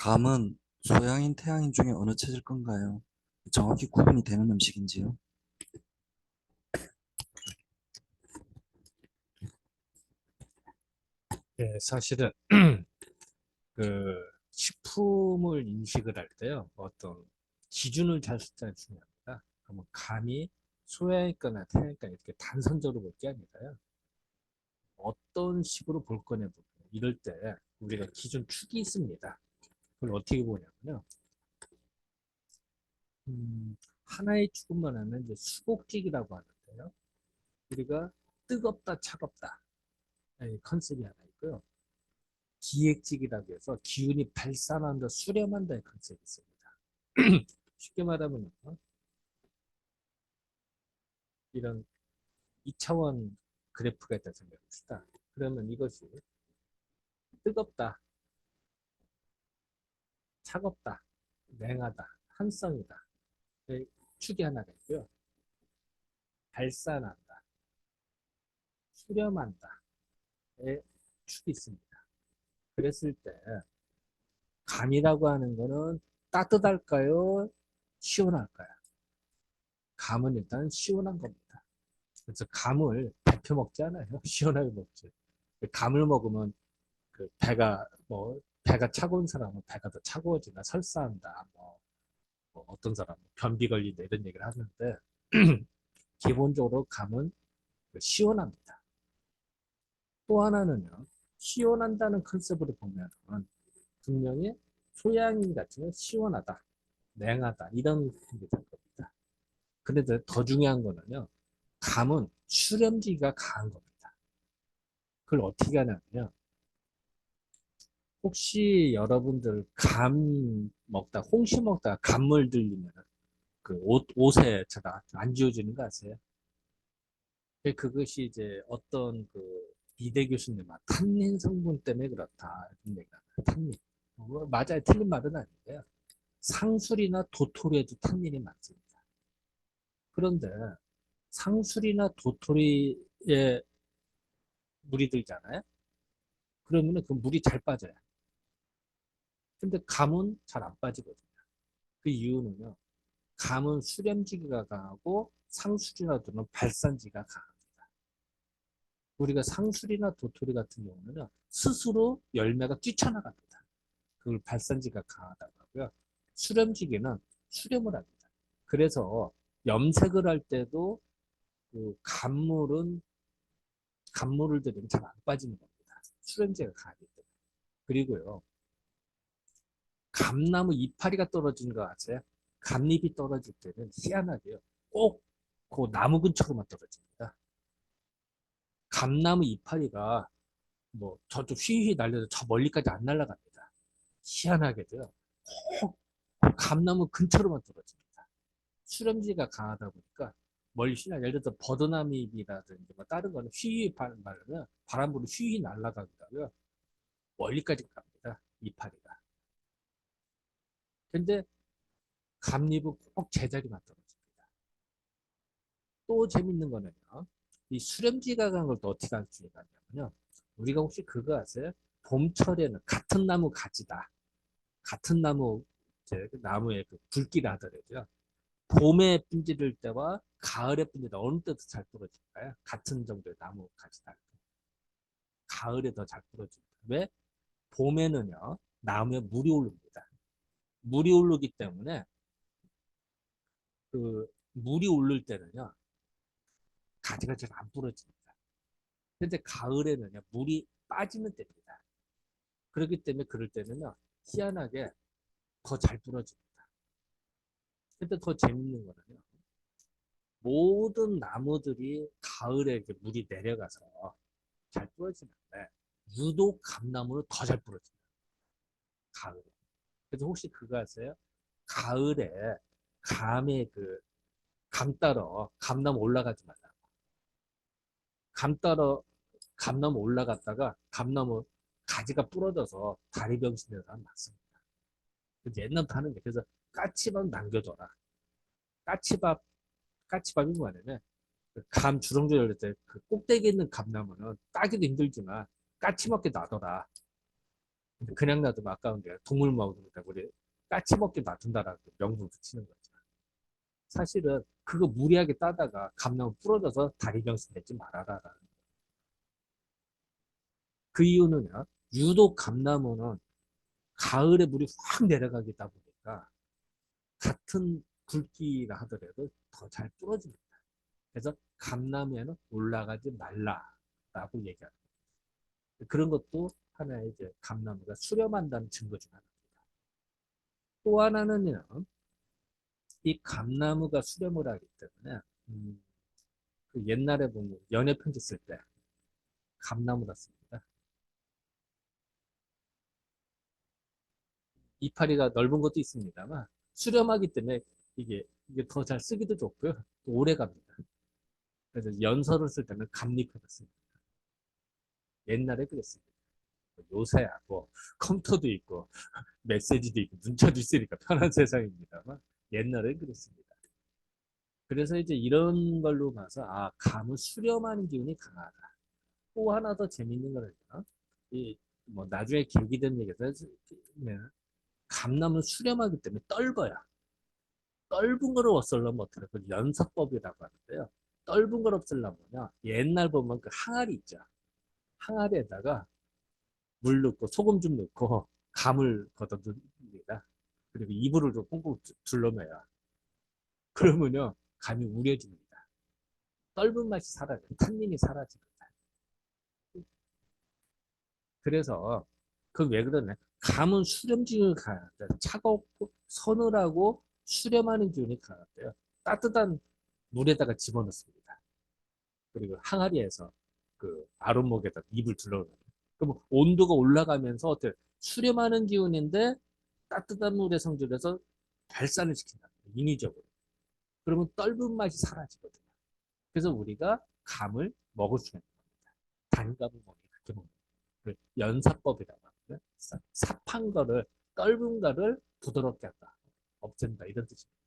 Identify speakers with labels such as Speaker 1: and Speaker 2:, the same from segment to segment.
Speaker 1: 감은 소양인, 태양인 중에 어느 체질 건가요? 정확히 구분이 되는 음식인지요?
Speaker 2: 예, 사실은 그 식품을 인식을 할 때요, 어떤 기준을 잘 찾는 중요합니다. 그러면 감이 소양있거나 태양있거나 이렇게 단선적으로 볼 게 아니라요, 어떤 식으로 볼 거냐, 이럴 때 우리가 기준 축이 있습니다. 그걸 어떻게 보냐면요, 하나의 축만 하면 이제 수곡직이라고 하는데요, 우리가 뜨겁다, 차갑다, 이 컨셉이 하나 있고요. 기액직이라고 해서 기운이 발산한다, 수렴한다의 컨셉이 있습니다. 쉽게 말하면 이런 2차원 그래프가 있다 생각합시다. 그러면 이것이 뜨겁다, 차갑다, 냉하다, 한성이다. 축이 하나가 있고요. 발산한다, 수렴한다의 축이 있습니다. 그랬을 때 감이라고 하는 거는 따뜻할까요? 시원할까요? 감은 일단 시원한 겁니다. 그래서 감을 데펴 먹지 않아요. 시원하게 먹지. 감을 먹으면 그 배가 차가운 사람은 배가 더 차가워지나 설사한다. 뭐 어떤 사람은 변비 걸린다 이런 얘기를 하는데 기본적으로 감은 시원합니다. 또 하나는요. 시원한다는 컨셉으로 보면은 분명히 소양인 같은 건 시원하다, 냉하다 이런 게 될 겁니다. 그런데 더 중요한 거는요. 감은 수렴지가 강한 겁니다. 그걸 어떻게 하냐면요. 혹시 여러분들 감 먹다, 홍시 먹다가 감물 들리면 그 옷에 잘 안 지워지는 거 아세요? 그것이 이제 어떤 그 이대 교수님, 탄닌 성분 때문에 그렇다. 이런 얘기가 나요. 탄닌. 맞아요. 틀린 말은 아닌데요. 상술이나 도토리에도 탄닌이 많습니다. 그런데 상술이나 도토리에 물이 들잖아요. 그러면 그 물이 잘 빠져요. 근데 감은 잘 안 빠지거든요. 그 이유는요. 감은 수렴지기가 강하고 상술이나 도는 발산지가 강합니다. 우리가 상술이나 도토리 같은 경우는 스스로 열매가 뛰쳐나갑니다. 그걸 발산지가 강하다고 하고요. 수렴지기는 수렴을 합니다. 그래서 염색을 할 때도 그 간물을 들이면 잘 안 빠지는 겁니다. 수렴지가 강하기 때문에. 그리고요. 감나무 이파리가 떨어지는 거 아세요? 감잎이 떨어질 때는 희한하게요. 꼭 그 나무 근처로만 떨어집니다. 감나무 이파리가 뭐 저쪽 휘휘 날려도 저 멀리까지 안 날아갑니다. 희한하게도요. 꼭 감나무 근처로만 떨어집니다. 수렴지가 강하다 보니까 멀리 휘날 예를 들어 버드나무잎이라든지 뭐 다른 거는 휘휘 말하면 바람 불이 휘휘 날아가고요. 멀리까지 갑니다. 이파리가. 근데 감잎은 꼭 제자리만 떨어집니다. 또 재밌는 거는요. 이 수렴지가 간 걸 또 어떻게 알 수 있냐면요. 우리가 혹시 그거 아세요? 봄철에는 같은 나무 가지다. 같은 나무, 나무에 그 굵기를 하더라도요. 봄에 분지를 때와 가을에 분지를 때 어느 때도 잘 부러질까요? 같은 정도의 나무 가지다. 가을에 더 잘 부러집니다. 왜? 봄에는요. 나무에 물이 오릅니다. 물이 오르기 때문에 그 물이 오를 때는요. 가지가 잘 안 부러집니다. 근데 가을에는요. 물이 빠지는 때입니다. 그렇기 때문에 그럴 때는요. 희한하게 더 잘 부러집니다. 근데 더 재밌는 거는요. 모든 나무들이 가을에 이렇게 물이 내려가서 잘 부러지는데 유독 감나무는 더 잘 부러집니다. 가을에. 그래서 혹시 그거 아세요? 가을에 감에 감 따러 감나무 올라가지 말라. 감 따러 감나무 올라갔다가 감나무 가지가 부러져서 다리 병신 되는 사람 많습니다. 옛날부터 하는 게 그래서 까치밥 남겨둬라. 까치밥 까치밥이 뭐냐면 감 주렁주렁 열릴 때그 꼭대기 있는 감나무는 따기도 힘들지만 까치 먹게 놔둬라. 그냥 놔두면 아까운데 동물 먹으니까 우리 까치 먹게 놔둔다라고 명분 붙이는 거죠. 사실은 그거 무리하게 따다가 감나무 부러져서 다리병신 내지 말아라. 그 이유는요. 유독 감나무는 가을에 물이 확 내려가다 보니까 같은 굵기라 하더라도 더 잘 부러집니다. 그래서 감나무에는 올라가지 말라라고 얘기합니다. 그런 것도 하나의 이제 감나무가 수렴한다는 증거 중 하나입니다. 또 하나는요, 이 감나무가 수렴을 하기 때문에 그 옛날에 보면 연애 편지 쓸 때 감나무다 씁니다. 이파리가 넓은 것도 있습니다만 수렴하기 때문에 이게 더 잘 쓰기도 좋고요, 또 오래 갑니다. 그래서 연서를 쓸 때는 감잎에다 씁니다. 옛날에 그랬습니다. 요새야 뭐 컴퓨터도 있고 메시지도 있고 문자도 있으니까 편한 세상입니다만 옛날에 그랬습니다. 그래서 이제 이런 걸로 봐서 아 감은 수렴하는 기운이 강하다. 또 하나 더 재밌는 거는요. 이뭐 나중에 계기 된 얘기에서 감나무는 수렴하기 때문에 떫어요. 떫은 거를 없애려면 어떻게 해요? 그 연사법이라고 하는데요. 떫은 걸 없애려면요. 옛날 보면 그 항아리 있죠. 항아리에다가 물 넣고 소금 좀 넣고 감을 걷어줍니다. 그리고 이불을 좀 꽁꽁 둘러매요. 그러면요 감이 우려집니다. 떫은 맛이 사라져요. 탄닌이 사라집니다. 그래서 그 왜 그러냐? 감은 수렴기운이 강한데 차갑고 서늘하고 수렴하는 기운이 강한데요. 따뜻한 물에다가 집어넣습니다. 그리고 항아리에서 그 아랫목에다 입을 둘러놓는. 그럼 온도가 올라가면서 어때? 수렴하는 기운인데 따뜻한 물에 성질해서 발산을 시킨다. 인위적으로. 그러면 떫은 맛이 사라지거든요. 그래서 우리가 감을 먹을 수가 있는 겁니다. 단감을 먹는 그렇게 먹는 그 연사법이라고 하거든요. 삽한 거를 떫은 거를 부드럽게 한다. 없앤다. 이런 뜻입니다.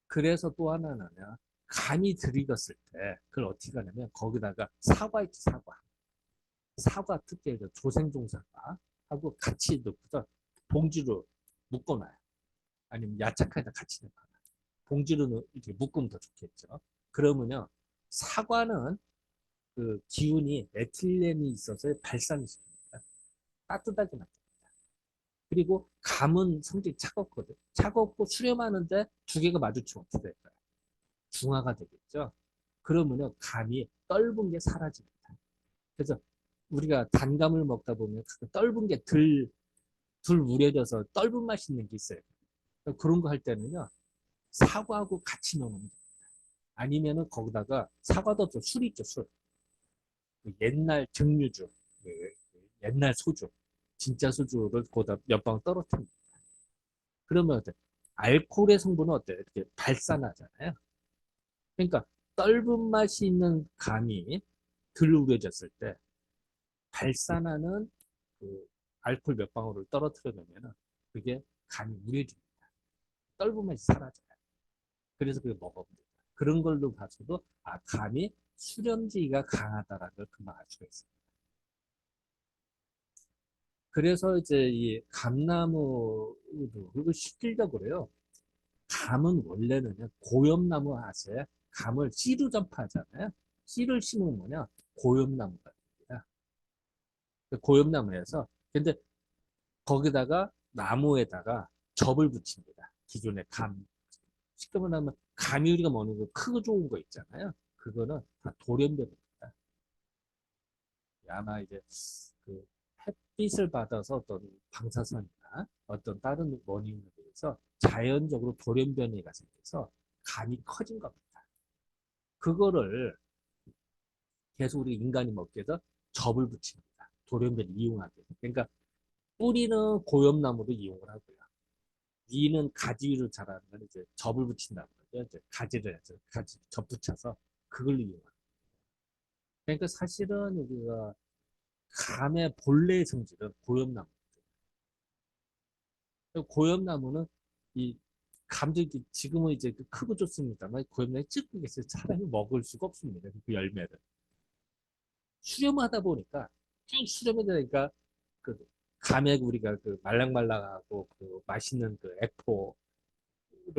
Speaker 2: 그래서 또 하나는 감이 들익었을 때 그걸 어떻게 하냐면 거기다가 사과 있지 사과. 사과 특히 조생종 사과하고 같이 넣고서 봉지로 묶어놔요. 아니면 야채카에다 같이 넣어요. 봉지로 이렇게 묶으면 더 좋겠죠. 그러면요 사과는 그 기운이 에틸렌이 있어서 발산이 시킵니다. 따뜻하게 만듭니다. 그리고 감은 성질이 차갑거든. 차갑고 수렴하는데 두 개가 마주치면 어떻게 될까요? 중화가 되겠죠. 그러면요 감이 떫은 게 사라집니다. 그래서 우리가 단감을 먹다 보면 떫은 게 덜 우려져서 떫은 맛이 있는 게 있어요. 그런 거 할 때는요 사과하고 같이 넣으면 됩니다. 아니면은 거기다가 사과도 없어 술 있죠 술. 옛날 증류주, 옛날 소주, 진짜 소주를 거기다 몇 방 떨어뜨립니다. 그러면 어때? 알코올의 성분은 어때요? 이렇게 발산하잖아요. 그러니까 떫은 맛이 있는 감이 덜 우려졌을 때 발산하는 그 알코올 몇 방울을 떨어뜨려 놓으면 그게 감이 우려집니다. 떫은 맛이 사라져요. 그래서 그걸 먹어봅니다. 그런 걸로 봐서도 아 감이 수렴지가 강하다라는 걸 금방 알 수가 있습니다. 그래서 이제 이 감나무도 그리고 실질적으로요. 그래요. 감은 원래는 고엽나무 아세요? 감을 씨로 전파하잖아요. 씨를 심으면 뭐냐? 고엽나무가 됩니다. 고엽나무에서 근데 거기다가 나무에다가 접을 붙입니다. 기존의 감. 시끄면 하면 감이 우리가 먹는 거 크고 좋은 거 있잖아요. 그거는 다 돌연변입니다. 아마 이제 그 햇빛을 받아서 어떤 방사선이나 어떤 다른 원인에 대해서 자연적으로 돌연변이가 생겨서 감이 커진 겁니다. 그거를 계속 우리 인간이 먹게 해서 접을 붙입니다. 돌연변이 이용하게. 그러니까 뿌리는 고엽나무로 이용을 하고요. 위는 가지 위로 자라는 건 이제 접을 붙인다는 거죠. 이제 가지를 해서 가지 접 붙여서 그걸 이용합니다. 그러니까 사실은 우리가 감의 본래의 성질은 고엽나무. 고엽나무는 이 감들이 지금은 이제 크고 좋습니다만 고엽나무 찌고 있어요. 사람이 먹을 수가 없습니다. 그 열매를 수렴하다 보니까 쭉 수렴이 되니까 그 감에 우리가 그 말랑말랑하고 그 맛있는 그 액포를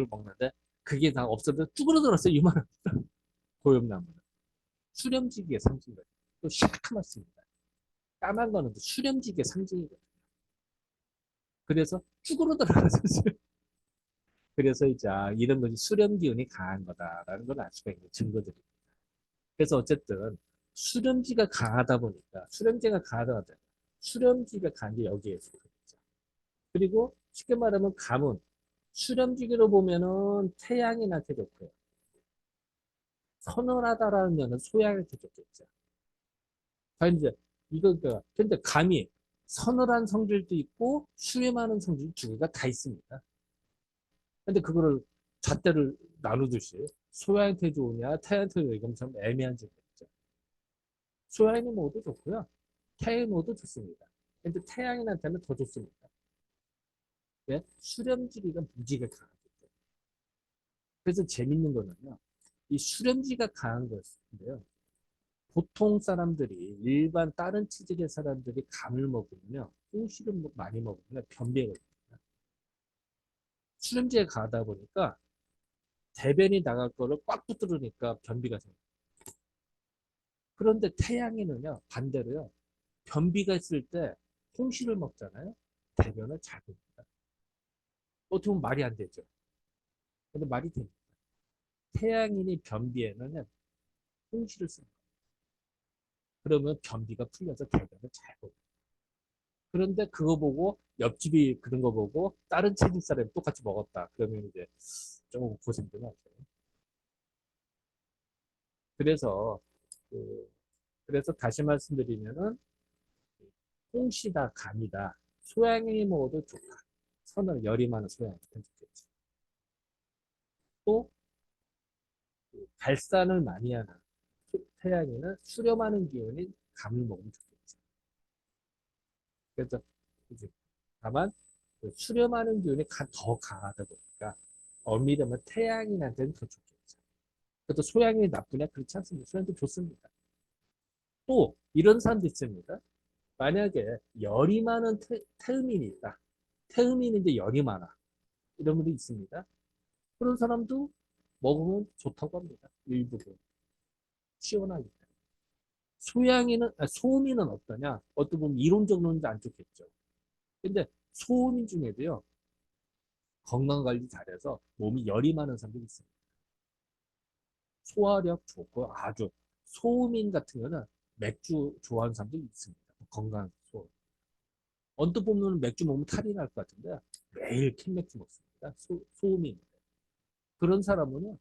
Speaker 2: 먹는데 그게 다 없어도 쭈그러들었어요. 이만한 고엽나무는. 수렴지기의 상징이거든요. 또 시커멓습니다. 까만 거는 또 수렴지기의 상징이거든요. 그래서 쭈그러들어가서 그래서 이제 이런 것이 수렴 기운이 강한 거다라는 걸 알 수가 있는 증거들입니다. 그래서 어쨌든 수렴지가 강하다 보니까 수렴지가 강하다 보니까 수렴지가 강한 게 여기에 있습니다. 그리고 쉽게 말하면 감은 수렴지기로 보면은 태양인한테 좋고요. 서늘하다라는 면은 소양한테 좋겠죠. 과연 이제 이거 근데 감이 서늘한 성질도 있고 수렴하는 성질 두 개가 다 있습니다. 근데 그거를 잣대를 나누듯이 소양한테 좋으냐 태양한테 좋으냐 이건 참 애매한 질문이죠. 소양이 모두 좋고요. 태양이 모두 좋습니다. 근데 태양인한테는 더 좋습니다. 왜? 수렴지기가 무지가 강하기 때문에. 그래서 재밌는 거는요. 이 수렴지가 강한 것인데요. 보통 사람들이 일반 다른 체질의 사람들이 감을 먹으면요. 홍시를 많이 먹으면 변비가 됩니다. 수렴지가 강하다 보니까 대변이 나갈 거를 꽉 붙들으니까 변비가 생겨요. 그런데 태양에는요. 반대로요. 변비가 있을 때 홍시를 먹잖아요. 대변을 잘 봅니다. 어떻게 보면 말이 안 되죠. 근데 말이 됩니다. 태양인이 변비에는 홍시를 씁니다. 그러면 변비가 풀려서 대변을 잘 봅니다. 그런데 그거 보고 옆집이 그런 거 보고 다른 체질 사람이 똑같이 먹었다. 그러면 이제 조금 고생도 하죠. 그래서 그, 그래서 다시 말씀드리면은 홍시다 감이다 소양이 먹어도 좋다. 선을 열이 많은 소양이 좋겠지. 또 발산을 많이 하는 태양에는 수렴하는 기운이 감을 먹으면 좋겠지. 그래서 이제 다만 그 수렴하는 기운이 더 강하다 보니까 엄밀하면 태양인한테는 더 좋겠죠. 그래도 소양이 나쁘냐? 그렇지 않습니다. 소양도 좋습니다. 또 이런 사람도 있습니다. 만약에 열이 많은 태음인이 있다. 태음인인데 열이 많아. 이런 분도 있습니다. 그런 사람도 먹으면 좋다고 합니다. 일부분. 시원하기 때문에. 소음인은 어떠냐? 어떻게 보면 이론적으로는 안 좋겠죠. 근데 소음인 중에도요. 건강관리 잘해서 몸이 열이 많은 사람들이 있습니다. 소화력 좋고 아주 소음인 같은 경우는 맥주 좋아하는 사람들이 있습니다. 건강 소. 언뜻 보면 맥주 먹으면 탈이 날 것 같은데 매일 캔맥주 먹습니다. 소음인. 그런 사람은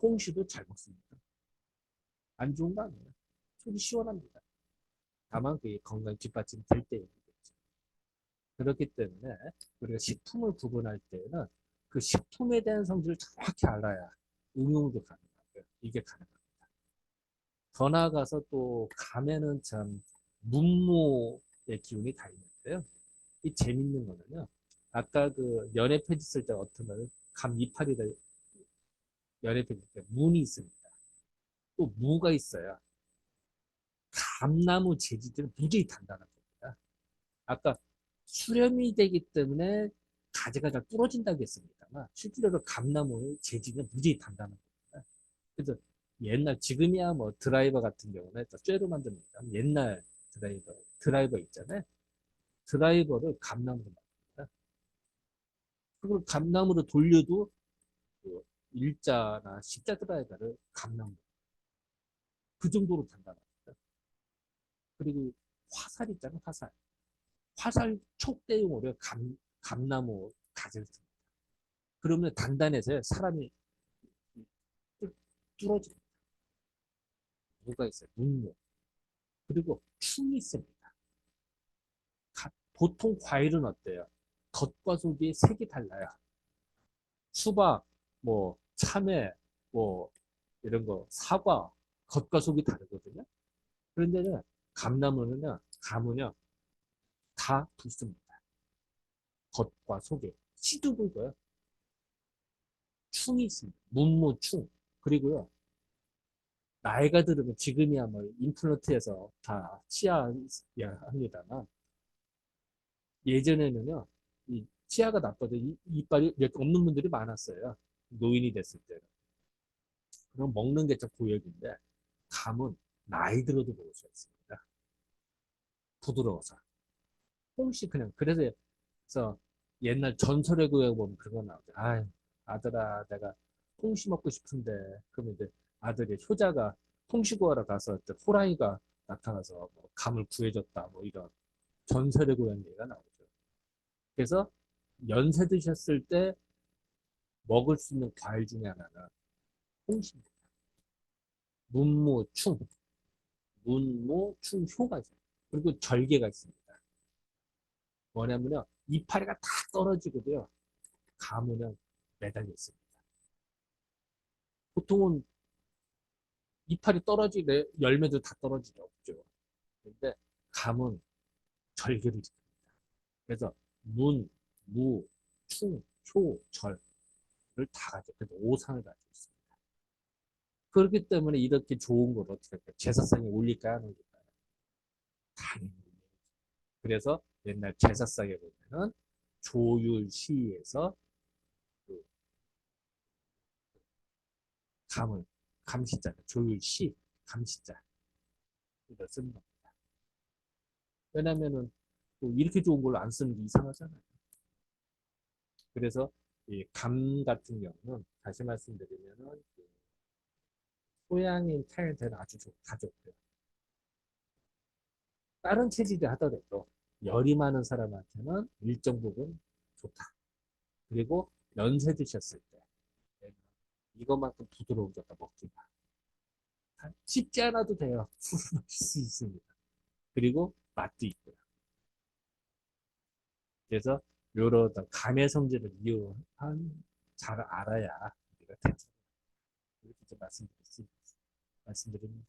Speaker 2: 홍시도 잘 먹습니다. 안 좋은 거 아니에요. 속이 시원합니다. 다만 그게 건강 뒷받침 될 때이겠죠. 그렇기 때문에 우리가 식품을 구분할 때는 그 식품에 대한 성질을 정확히 알아야 응용도 가능하고요. 이게 가능합니다. 더 나아가서 또 감에는 참 문모의 기운이 다 있는데요. 이 재밌는 거는요. 아까 그 연애 편지 쓸 때 어떤 날 감 이파리가 연애 편지 때 문이 있습니다. 또 무가 있어요. 감나무 재질은 무지히 단단한 겁니다. 아까 수렴이 되기 때문에 가지가 잘 부러진다고 했습니다만 실제로 감나무의 재질은 무지히 단단한 겁니다. 그래서 옛날 지금이야 뭐 드라이버 같은 경우는 쇠로 만듭니다. 옛날 드라이버 있잖아요. 드라이버를 감나무로 만듭니다. 그걸 감나무로 돌려도 그 일자나 십자 드라이버를 감나무 그 정도로 단단합니다. 그리고 화살 있잖아요. 화살 촉대용으로 감나무 가지를 씁니다. 그러면 단단해서 사람이 뚫어집니다. 뭐가 있어요? 문무. 그리고 충이 있습니다. 보통 과일은 어때요? 겉과 속이 색이 달라요. 수박, 뭐 참외, 뭐 이런 거 사과 겉과 속이 다르거든요. 그런데는 감은요 다 붙습니다. 겉과 속에 씨도 굵어요. 충이 있습니다. 문무충. 그리고요 나이가 들으면 지금이야 뭐 인터넷에서 다 치아야 합니다만 예전에는요, 이 치아가 나빠도 이빨이 이렇게 없는 분들이 많았어요. 노인이 됐을 때는. 그럼 먹는 게 좀 고역인데, 감은 나이 들어도 먹을 수 있습니다. 부드러워서. 홍시 그냥, 그래서 옛날 전설의 고에 보면 그런 거 나오죠. 아, 아들아, 내가 홍시 먹고 싶은데, 그러면 이제 아들이 효자가 홍시 구하러 가서 이제 호랑이가 나타나서 뭐 감을 구해줬다, 뭐 이런 전설의 고향 얘기가 나오죠. 그래서 연세 드셨을 때 먹을 수 있는 과일 중에 하나는 홍시입니다. 문무충, 문무충효가 있어요. 그리고 절개가 있습니다. 뭐냐면요, 이파리가 다 떨어지고도요, 감은 매달려 있습니다. 보통은 이파리 떨어지래 열매도 다 떨어지죠 없죠. 근데 감은 절개를 지킵니다. 그래서 문, 무, 충, 효, 절을 다 가지고 그래서 오상을 가지고 있습니다. 그렇기 때문에 이렇게 좋은 걸 어떻게 할까요? 제사상에 올릴까요? 안 올릴까요? 당연히. 그래서 옛날 제사상에 보면은 조율시에서 그 감을 감시자 조율시 감시자 이걸 쓰는 겁니다. 왜냐면은 또 이렇게 좋은 걸 안 쓰는 게 이상하잖아요. 그래서 이 감 같은 경우는 다시 말씀드리면은 그 소양인 타일한테는 아주 다 좋고요. 다른 체질이 하더라도 열이 많은 사람한테는 일정 부분 좋다. 그리고 연세 드셨을 때 이것만큼 부드러운 게 먹기가 씹지 않아도 돼요. 마실 수 있습니다. 그리고 맛도 있고요. 그래서 이런 감의 성질을 이용한 잘 알아야 우리가 괜찮아요. 이렇게 좀 말씀드립니다.